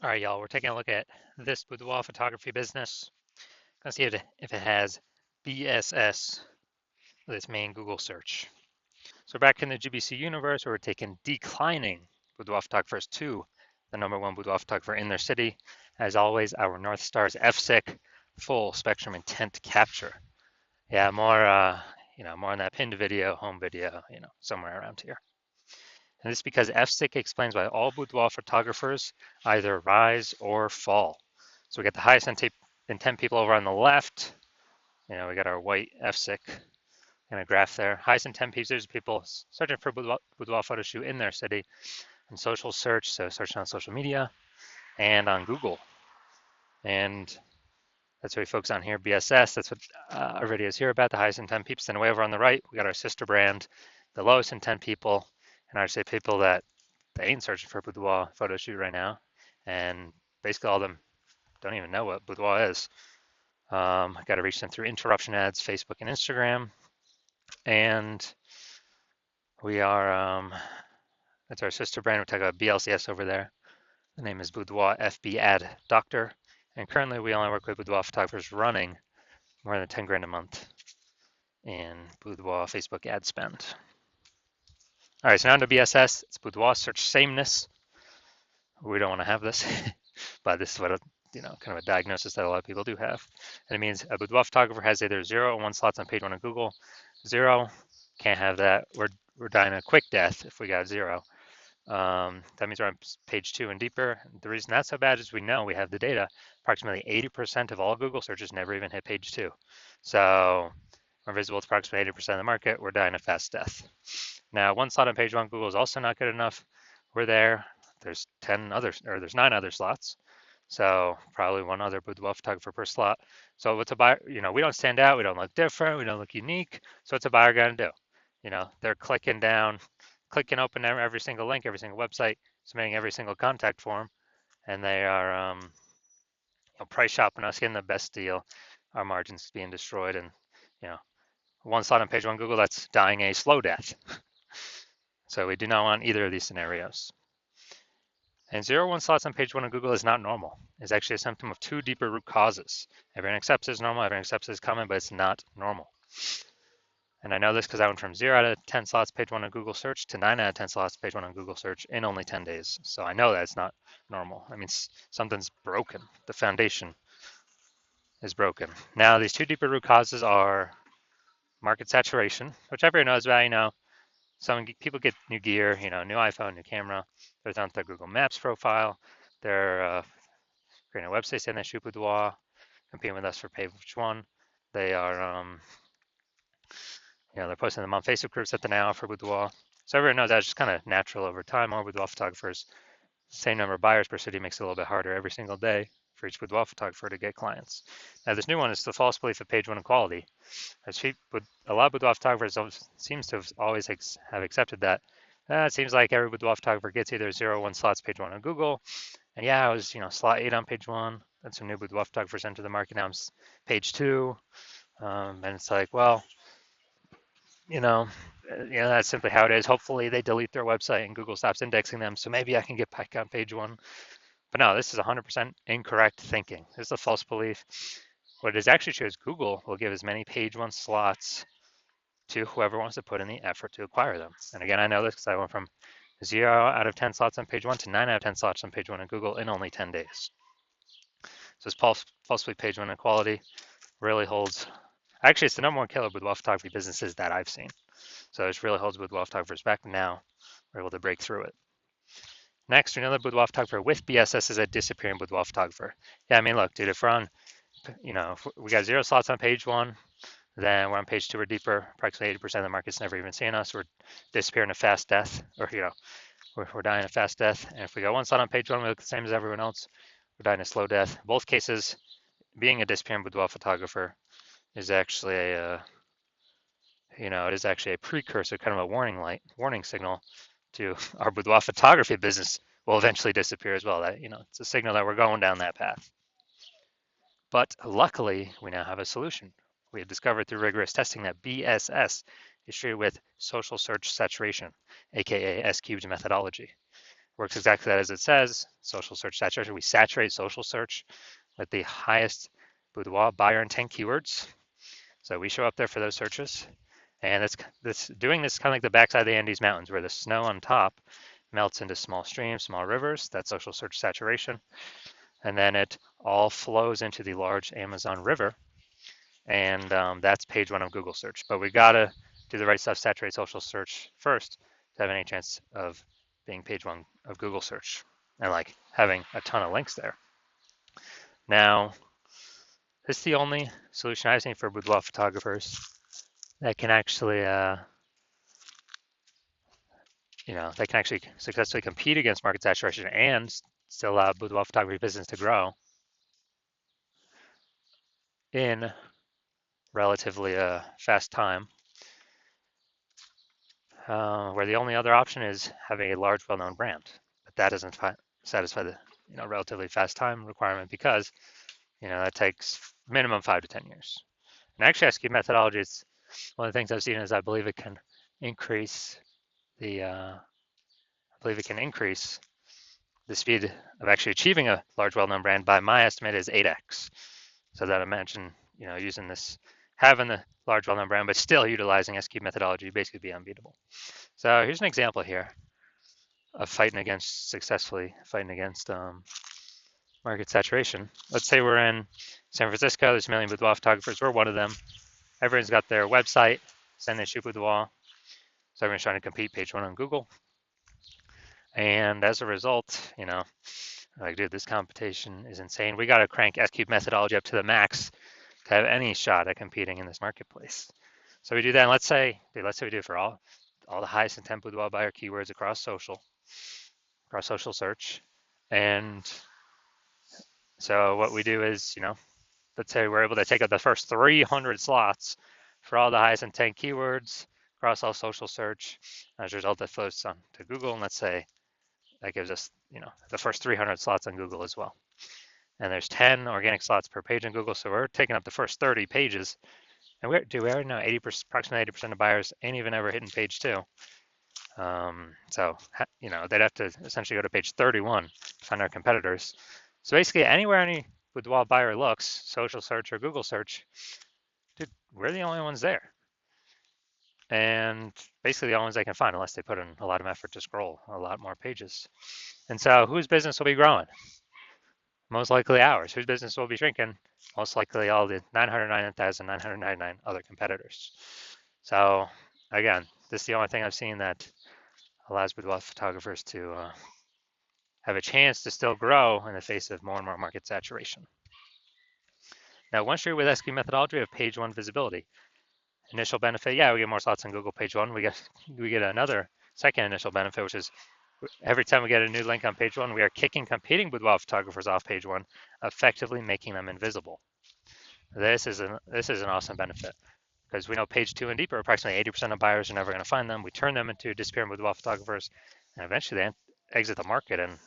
All right, y'all, we're taking a look at this boudoir photography business. Gonna see if it has BSS with its main Google search. So back in the GBC universe, we're taking declining boudoir photographers to the #1 boudoir photographer in their city. As always, our North Star is FSIC, full spectrum intent capture. Yeah, more on that pinned video, home video, somewhere around here. And this is because FSIC explains why all boudoir photographers either rise or fall. So we got the highest intent people over on the left. We got our white FSIC in a graph there. Highest intent users, people searching for boudoir photo shoot in their city, and social search, so searching on social media and on Google. And that's what we focus on here, BSS. That's what our video is here about, the highest intent people. Then way over on the right, we got our sister brand, the lowest intent people, and I say people that they ain't searching for a boudoir photo shoot right now. And basically all of them don't even know what boudoir is. I got to reach them through interruption ads, Facebook and Instagram. And we are, that's our sister brand. We talk about BLCS over there. The name is Boudoir FB Ad Doctor. And currently we only work with boudoir photographers running more than 10 grand a month in boudoir Facebook ad spend. All right, so now to BSS. It's boudoir search sameness. We don't want to have this, but this is what kind of a diagnosis that a lot of people do have. And it means a boudoir photographer has either 0 or 1 slots on page 1 of Google. 0, can't have that. We're dying a quick death if we got 0. That means we're on page 2 and deeper. The reason that's so bad is we know we have the data. Approximately 80% of all Google searches never even hit page 2. So we're visible to approximately 80% of the market. We're dying a fast death. Now, 1 slot on page 1 Google is also not good enough. We're there. There's 9 other slots. So probably 1 other boudoir photographer per slot. So what's a buyer? We don't stand out. We don't look different. We don't look unique. So what's a buyer going to do? They're clicking open every single link, every single website, submitting every single contact form, and they are price shopping us, getting the best deal. Our margins being destroyed, and 1 slot on page 1 Google, that's dying a slow death. So we do not want either of these scenarios. And 0 1 slots on page 1 of Google is not normal. It's actually a symptom of 2 deeper root causes. Everyone accepts it's normal, everyone accepts it's common, but it's not normal. And I know this because I went from 0 out of 10 slots page 1 on Google search to 9 out of 10 slots page 1 on Google search in only 10 days. So I know that it's not normal. I mean, something's broken. The foundation is broken. Now, these 2 deeper root causes are market saturation, which everyone knows about. Some people get new gear, new iPhone, new camera. They're on their Google Maps profile. They're creating a website saying they shoot boudoir, competing with us for page 1. They are, they're posting them on Facebook groups that they now offer boudoir. So everyone knows that's just kind of natural over time. More boudoir photographers, same number of buyers per city makes it a little bit harder every single day for each boudoir photographer to get clients. Now this new one is the false belief of page 1 equality. A lot of boudoir photographers seems to have always have accepted that. It seems like every boudoir photographer gets either 0 or 1 slots page 1 on Google. And yeah, I was slot 8 on page 1. Then some new boudoir photographers enter the market. Now I'm page 2. And it's like, well, that's simply how it is. Hopefully they delete their website and Google stops indexing them, so maybe I can get back on page 1. But no, this is 100% incorrect thinking. This is a false belief. What it is actually true is Google will give as many page 1 slots to whoever wants to put in the effort to acquire them. And again, I know this because I went from 0 out of 10 slots on page 1 to 9 out of 10 slots on page 1 on Google in only 10 days. So this false belief page 1 equality really holds. Actually, it's the #1 killer boudoir photography businesses that I've seen. So it really holds boudoir photographers back. Now we're able to break through it. Next, another boudoir photographer with BSS is a disappearing boudoir photographer. Yeah, I mean, look, dude, if we're on, if we got 0 slots on page 1, then we're on page 2 or deeper. Approximately 80% of the market's never even seen us. We're disappearing a fast death, or we're dying a fast death. And if we got 1 slot on page 1, we look the same as everyone else. We're dying a slow death. In both cases, being a disappearing boudoir photographer is actually it is actually a precursor, kind of a warning signal to our boudoir photography business will eventually disappear as well. That it's a signal that we're going down that path. But luckily, we now have a solution. We have discovered through rigorous testing that BSS is treated with social search saturation, aka S-cubed methodology. Works exactly as it says. Social search saturation. We saturate social search with the highest boudoir buyer intent keywords. So we show up there for those searches. And doing this kind of like the backside of the Andes Mountains, where the snow on top melts into small streams, small rivers. That's social search saturation. And then it all flows into the large Amazon River. And that's page one of Google search. But we gotta do the right stuff, saturate social search first to have any chance of being page one of Google search and like having a ton of links there. Now, this is the only solution I've seen for boudoir photographers that can actually, they can actually successfully compete against market saturation and still allow boudoir photography business to grow in relatively fast time. Where the only other option is having a large, well-known brand, but that doesn't satisfy the relatively fast time requirement because that takes minimum 5 to 10 years. And actually, SQ methodology is one of the things I've seen is I believe it can increase the speed of actually achieving a large, well-known brand by my estimate is 8x. So that imagine using this, having the large, well-known brand, but still utilizing SQ methodology, basically be unbeatable. So here's an example here of successfully fighting against market saturation. Let's say we're in San Francisco, there's a million boudoir photographers, we're one of them. Everyone's got their website, saying they shoot boudoir. So everyone's trying to compete page one on Google. And as a result, like, dude, this competition is insane. We got to crank S-Cube methodology up to the max to have any shot at competing in this marketplace. So we do that, and let's say we do it for all the highest intent boudoir buyer keywords across social search. And so what we do is, let's say we're able to take up the first 300 slots for all the highest intent keywords across all social search. As a result, that flows on to Google, and let's say that gives us, the first 300 slots on Google as well. And there's 10 organic slots per page on Google, so we're taking up the first 30 pages. And we already know approximately 80% of buyers ain't even ever hitting page 2. So, they'd have to essentially go to page 31 to find our competitors. So basically, anywhere any boudoir buyer looks, social search or Google search, dude, we're the only ones there. And basically the only ones they can find unless they put in a lot of effort to scroll a lot more pages. And so whose business will be growing? Most likely ours. Whose business will be shrinking? Most likely all the 999,999 other competitors. So again, this is the only thing I've seen that allows boudoir photographers to have a chance to still grow in the face of more and more market saturation. Now, once you're with SQ methodology, we have page one visibility. Initial benefit, we get more slots on Google page one. We get another second initial benefit, which is every time we get a new link on page one, we are kicking competing boudoir photographers off page one, effectively making them invisible. This is an awesome benefit because we know page two and deeper, approximately 80% of buyers are never going to find them. We turn them into disappearing boudoir photographers, and eventually they exit the market, and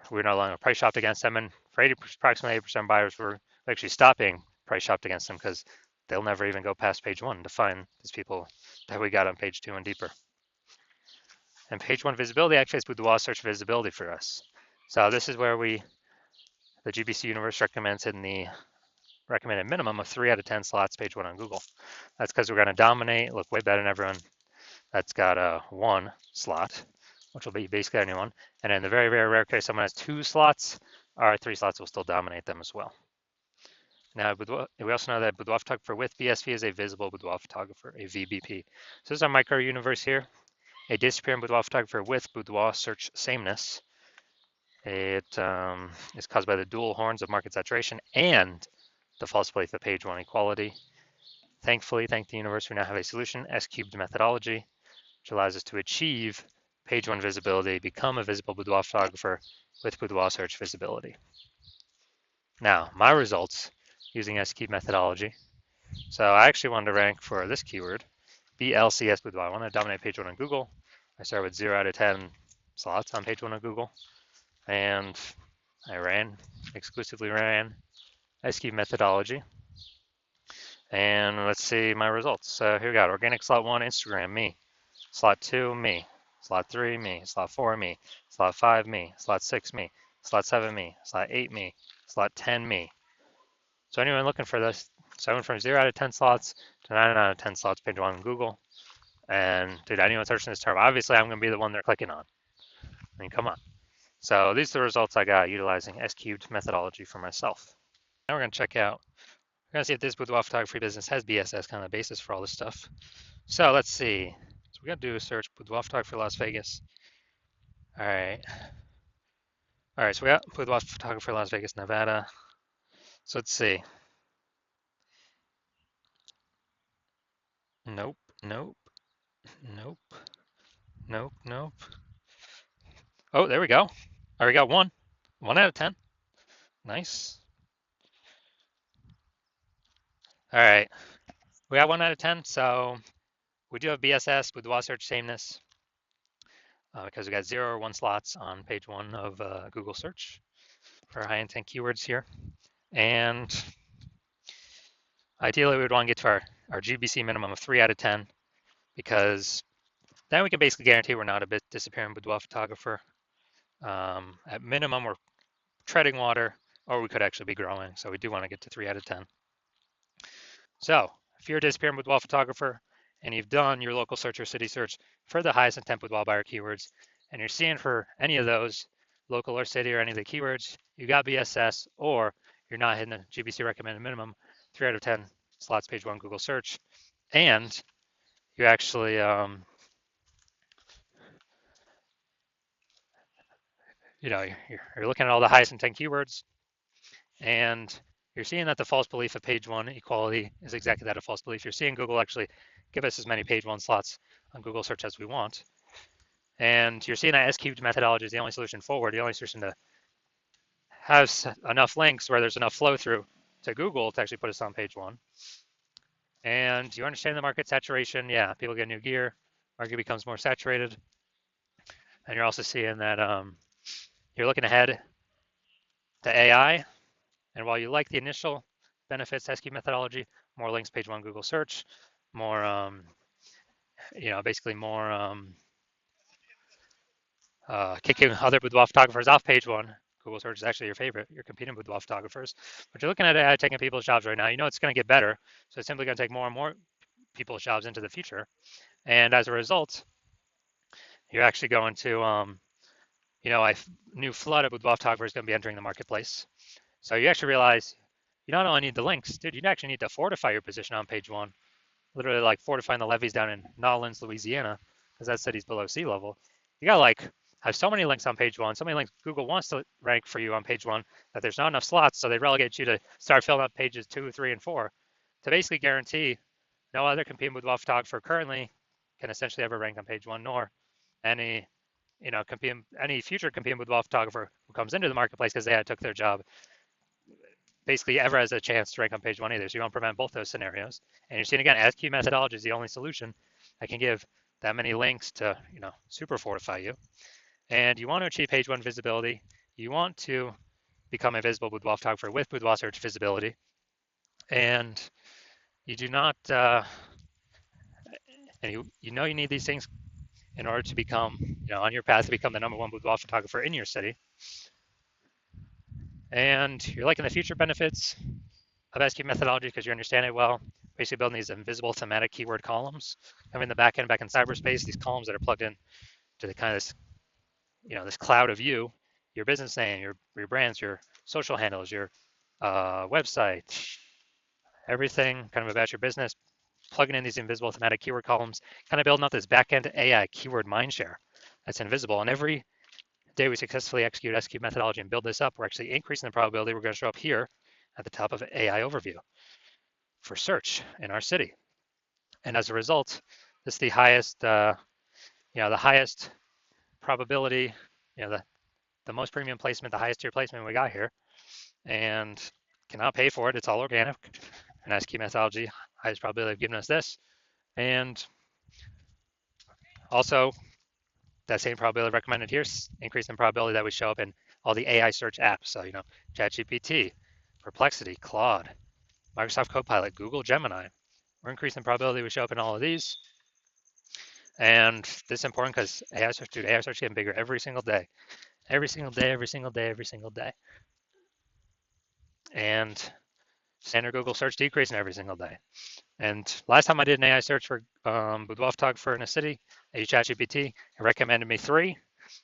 we're no longer price shopped against them. And for approximately 80% of buyers, we're actually stopping price shopped against them because they'll never even go past page one to find these people that we got on page two and deeper. And page one visibility actually is boudoir search visibility for us. So this is where the GBC universe recommends in the recommended minimum of 3 out of 10 slots page one on Google. That's because we're going to dominate, look way better than everyone that's got a 1 slot, which will be basically anyone. And in the very, very rare case someone has 2 slots, our 3 slots will still dominate them as well. Now, we also know that boudoir photographer with BSV is a visible boudoir photographer, a VBP. So this is our micro universe here. A disappearing boudoir photographer with boudoir search sameness. It is caused by the dual horns of market saturation and the false belief of page one equality. Thankfully, thank the universe, we now have a solution, S-cubed methodology, which allows us to achieve page one visibility, become a visible boudoir photographer with boudoir search visibility. Now, my results using S-cubed methodology. So I actually wanted to rank for this keyword, BLCS boudoir. I want to dominate page one on Google. I started with 0 out of 10 slots on page one on Google. And I exclusively ran S-cubed methodology. And let's see my results. So here we got organic slot 1, Instagram, me. Slot 2, me. Slot 3, me. Slot 4, me. Slot 5, me. Slot 6, me. Slot 7, me. Slot 8, me. Slot 10, me. So anyone looking for this, so I went from 0 out of 10 slots to 9 out of 10 slots page 1 on Google. And did anyone searching this term? Obviously, I'm going to be the one they're clicking on. I mean, come on. So these are the results I got utilizing S-cubed methodology for myself. Now we're going to check out, we're going to see if this boudoir photography business has BSS, kind of the basis for all this stuff. So let's see. So we're going to do a search, boudoir photography Las Vegas. All right. All right, so we got boudoir photography Las Vegas, Nevada. So let's see. Nope, nope, nope, nope, nope. Oh, there we go. All right, we got 1. 1 out of 10. Nice. All right. We got 1 out of 10. So we do have BSS, boudoir search sameness, because we got 0 or 1 slots on page 1 of Google search for high intent keywords here. And ideally, we would want to get to our GBC minimum of 3 out of 10, because then we can basically guarantee we're not a disappearing boudoir photographer. At minimum, we're treading water, or we could actually be growing. So we do want to get to 3 out of 10. So if you're a disappearing boudoir photographer and you've done your local search or city search for the highest intent boudoir buyer keywords, and you're seeing for any of those, local or city or any of the keywords, you got BSS, or you're not hitting the GBC recommended minimum, 3 out of 10 slots page 1 Google search, and you actually you're looking at all the highest intent keywords, and you're seeing that the false belief of page 1 equality is exactly that, a false belief. You're seeing Google actually give us as many page 1 slots on Google search as we want. And you're seeing that S-cubed methodology is the only solution forward, the only solution to have enough links where there's enough flow through to Google to actually put us on page 1. And you understand the market saturation. Yeah, people get new gear, market becomes more saturated. And you're also seeing that you're looking ahead to AI. And while you like the initial benefits, S-cubed methodology, more links page 1 Google search, more, basically more kicking other boudoir photographers off page 1. Google search is actually your favorite. You're competing with boudoir photographers. But you're looking at AI taking people's jobs right now. You know it's going to get better. So it's simply going to take more and more people's jobs into the future. And as a result, you're actually going to, a new flood of boudoir photographers going to be entering the marketplace. So you actually realize you not only need the links, dude, you actually need to fortify your position on page 1. Literally like fortifying the levees down in Nolens, Louisiana, because that city's below sea level. You got to have so many links on page 1, so many links Google wants to rank for you on page 1 that there's not enough slots, so they relegate you to start filling up pages 2, 3, and 4 to basically guarantee no other competing boudoir photographer currently can essentially ever rank on page 1, nor any future competing boudoir photographer who comes into the marketplace because they took their job basically ever has a chance to rank on page 1 either. So you want to prevent both those scenarios. And you're seeing again, S-cubed methodology is the only solution that can give that many links to super fortify you. And you want to achieve page 1 visibility. You want to become a visible boudoir photographer with boudoir search visibility. And you do not, and you need these things in order to become, on your path to become the #1 boudoir photographer in your city. And you're liking the future benefits of S-cubed methodology because you understand it well. Basically building these invisible thematic keyword columns. Having the back in cyberspace, these columns that are plugged in to the kind of this, this cloud of you, your business name, your brands, your social handles, your website, everything kind of about your business, plugging in these invisible thematic keyword columns, kind of building up this back-end AI keyword mindshare that's invisible. And every day we successfully execute S-cubed methodology and build this up, we're actually increasing the probability we're going to show up here at the top of AI overview for search in our city. And as a result, this is the highest, the highest probability, the most premium placement, the highest tier placement we got here, and cannot pay for it. It's all organic. And S-cubed methodology, highest probability of giving us this. And also, that same probability recommended here, increasing probability that we show up in all the AI search apps. So, ChatGPT, Perplexity, Claude, Microsoft Copilot, Google Gemini. We're increasing probability we show up in all of these. And this is important because AI search, dude, AI search is getting bigger every single day, every single day, every single day, every single day. And standard Google search decreasing every single day. And last time I did an AI search for boudoir photographer in a city, I used ChatGPT. It recommended me 3.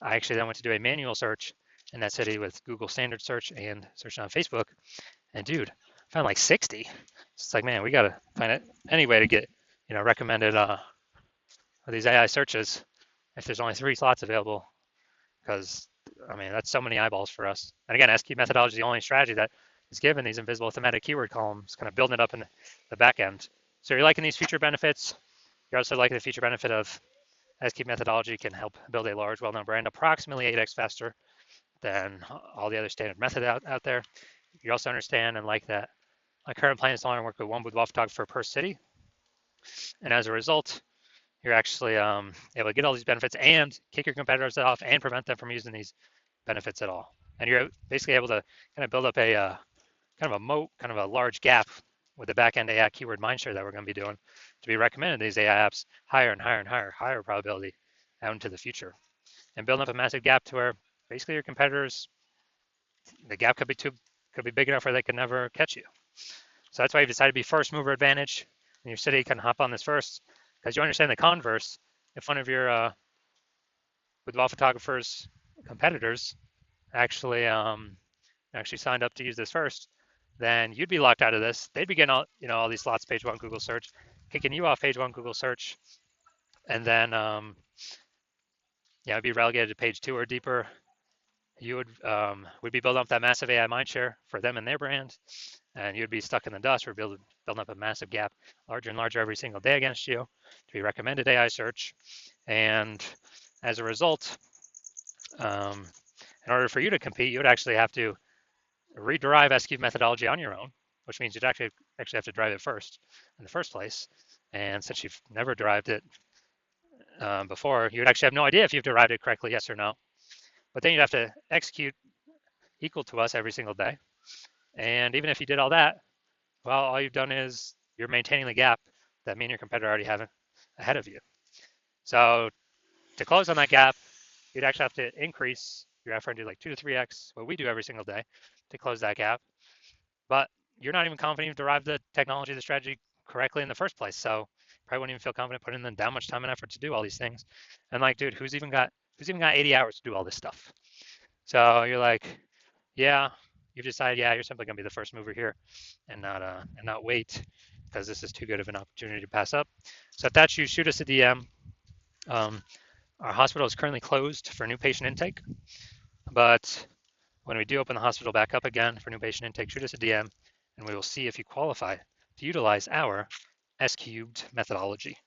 I actually then went to do a manual search in that city with Google standard search and search on Facebook. And dude, I found like 60. It's like, man, we gotta find it any way to get, recommended these AI searches if there's only 3 slots available. Because I mean, that's so many eyeballs for us. And again, SQ methodology is the only strategy that is given these invisible thematic keyword columns, kind of building it up in the back end. So you're liking these feature benefits. You're also liking the feature benefit of SQ methodology can help build a large, well-known brand approximately 8x faster than all the other standard methods out there. You also understand and like that my current plan is to only work with one boudoir photographer per city. And as a result, you're actually able to get all these benefits and kick your competitors off and prevent them from using these benefits at all. And you're basically able to kind of build up a kind of a moat, kind of a large gap with the backend AI keyword mindshare that we're going to be doing to be recommended these AI apps higher and higher and higher probability out into the future, and building up a massive gap to where basically your competitors, the gap could be big enough where they could never catch you. So that's why you've decided to be first mover advantage in your city. Can hop on this first because you understand the converse. If one of your boudoir photographers competitors actually signed up to use this first, then you'd be locked out of this. They'd be getting all these slots page 1 Google search, kicking you off page 1 Google search, and then it'd be relegated to page 2 or deeper. You would be building up that massive AI mindshare for them and their brand, and you'd be stuck in the dust. We're building up a massive gap, larger and larger every single day against you to be recommended AI search, and as a result, in order for you to compete, you would actually have to rederive SQ methodology on your own, which means you'd actually have to drive it first in the first place. And since you've never derived it before, you'd actually have no idea if you've derived it correctly, yes or no. But then you'd have to execute equal to us every single day. And even if you did all that, well, all you've done is you're maintaining the gap that me and your competitor already have ahead of you. So to close on that gap, you'd actually have to increase your effort and do like 2 to 3x what we do every single day to close that gap. But you're not even confident you've derived the technology, the strategy correctly in the first place. So probably wouldn't even feel confident putting in that much time and effort to do all these things. And like, dude, who's even got 80 hours to do all this stuff? So you're like, yeah, you've decided, yeah, you're simply gonna be the first mover here and not wait because this is too good of an opportunity to pass up. So if that's you, shoot us a DM. Our hospital is currently closed for new patient intake, but when we do open the hospital back up again for new patient intake, shoot us a DM and we will see if you qualify to utilize our S cubed methodology.